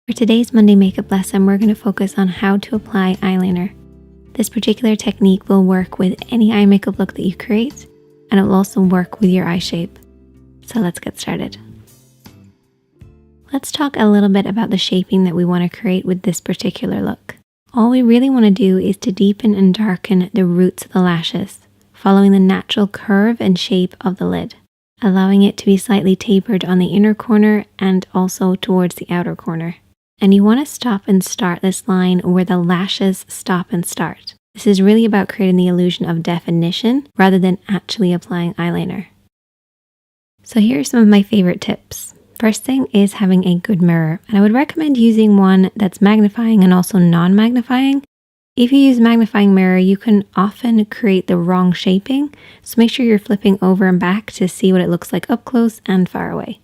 For today's Monday makeup lesson, we're going to focus on how to apply eyeliner. This particular technique will work with any eye makeup look that you create, and it will also work with your eye shape. So let's get started. Let's talk a little bit about the shaping that we want to create with this particular look. All we really want to do is to deepen and darken the roots of the lashes, following the natural curve and shape of the lid, allowing it to be slightly tapered on the inner corner and also towards the outer corner. And you want to stop and start this line where the lashes stop and start. This is really about creating the illusion of definition rather than actually applying eyeliner. So here are some of my favorite tips. First thing is having a good mirror, and I would recommend using one that's magnifying and also non-magnifying. If you use magnifying mirror, you can often create the wrong shaping, so make sure you're flipping over and back to see what it looks like up close and far away.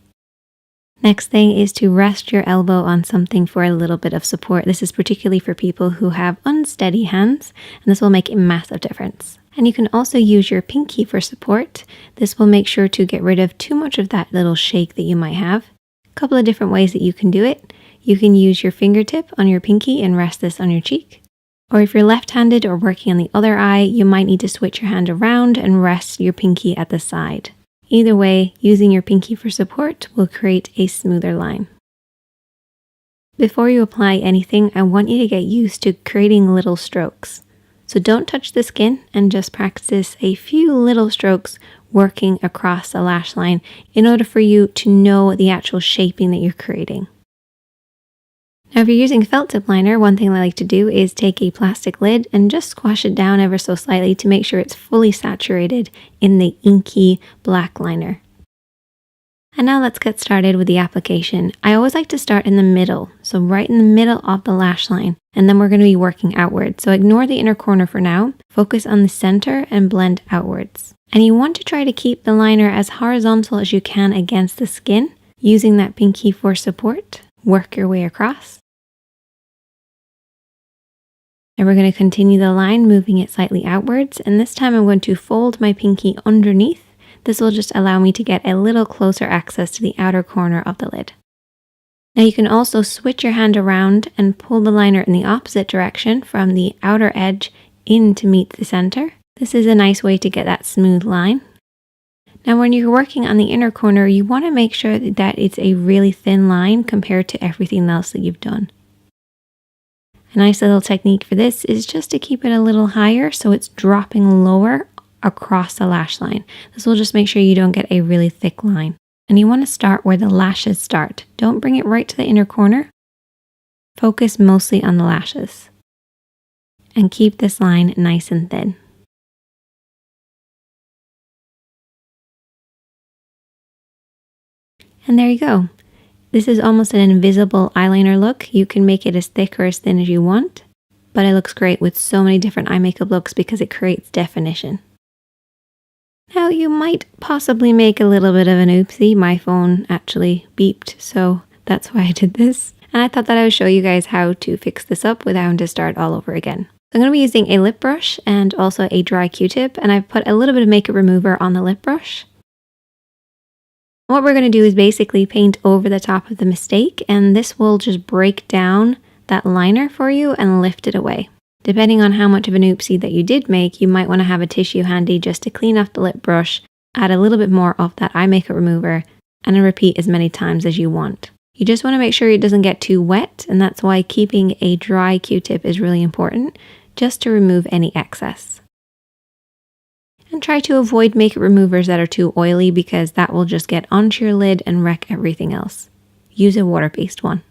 Next thing is to rest your elbow on something for a little bit of support. This is particularly for people who have unsteady hands, and this will make a massive difference. And you can also use your pinky for support. This will make sure to get rid of too much of that little shake that you might have. A couple of different ways that you can do it. You can use your fingertip on your pinky and rest this on your cheek. Or if you're left-handed or working on the other eye, you might need to switch your hand around and rest your pinky at the side. Either way, using your pinky for support will create a smoother line. Before you apply anything, I want you to get used to creating little strokes. So don't touch the skin and just practice a few little strokes working across the lash line in order for you to know the actual shaping that you're creating. Now, if you're using felt tip liner, one thing I like to do is take a plastic lid and just squash it down ever so slightly to make sure it's fully saturated in the inky black liner. And now let's get started with the application. I always like to start in the middle, so right in the middle of the lash line, and then we're going to be working outward. So ignore the inner corner for now, focus on the center and blend outwards. And you want to try to keep the liner as horizontal as you can against the skin, using that pinky for support. Work your way across. And we're going to continue the line, moving it slightly outwards, and this time I'm going to fold my pinky underneath. This will just allow me to get a little closer access to the outer corner of the lid. Now you can also switch your hand around and pull the liner in the opposite direction from the outer edge in to meet the center. This is a nice way to get that smooth line. Now when you're working on the inner corner, you want to make sure that it's a really thin line compared to everything else that you've done. A nice little technique for this is just to keep it a little higher so it's dropping lower across the lash line. This will just make sure you don't get a really thick line. And you want to start where the lashes start. Don't bring it right to the inner corner. Focus mostly on the lashes. And keep this line nice and thin. And there you go. This is almost an invisible eyeliner look. You can make it as thick or as thin as you want, but it looks great with so many different eye makeup looks because it creates definition. Now you might possibly make a little bit of an oopsie. My phone actually beeped, so that's why I did this. And I thought that I would show you guys how to fix this up without having to start all over again. I'm going to be using a lip brush and also a dry Q-tip, and I've put a little bit of makeup remover on the lip brush. What we're going to do is basically paint over the top of the mistake, and this will just break down that liner for you and lift it away. Depending on how much of an oopsie that you did make, you might want to have a tissue handy just to clean off the lip brush, add a little bit more of that eye makeup remover, and then repeat as many times as you want. You just want to make sure it doesn't get too wet, and that's why keeping a dry Q-tip is really important, just to remove any excess. And try to avoid makeup removers that are too oily because that will just get onto your lid and wreck everything else. Use a water-based one.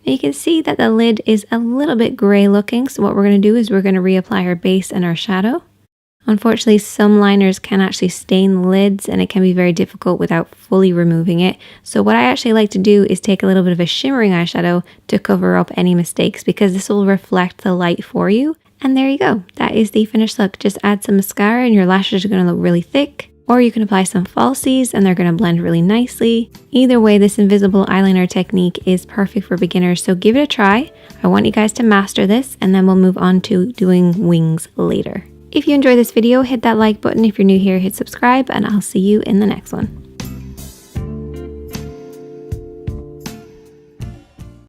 Now you can see that the lid is a little bit gray looking, so what we're going to do is we're going to reapply our base and our shadow. Unfortunately, some liners can actually stain the lids and it can be very difficult without fully removing it. So what I actually like to do is take a little bit of a shimmering eyeshadow to cover up any mistakes because this will reflect the light for you. And there you go. That is the finished look. Just add some mascara and your lashes are going to look really thick. Or you can apply some falsies and they're going to blend really nicely. Either way, this invisible eyeliner technique is perfect for beginners. So give it a try. I want you guys to master this and then we'll move on to doing wings later. If you enjoyed this video, hit that like button. If you're new here, hit subscribe and I'll see you in the next one.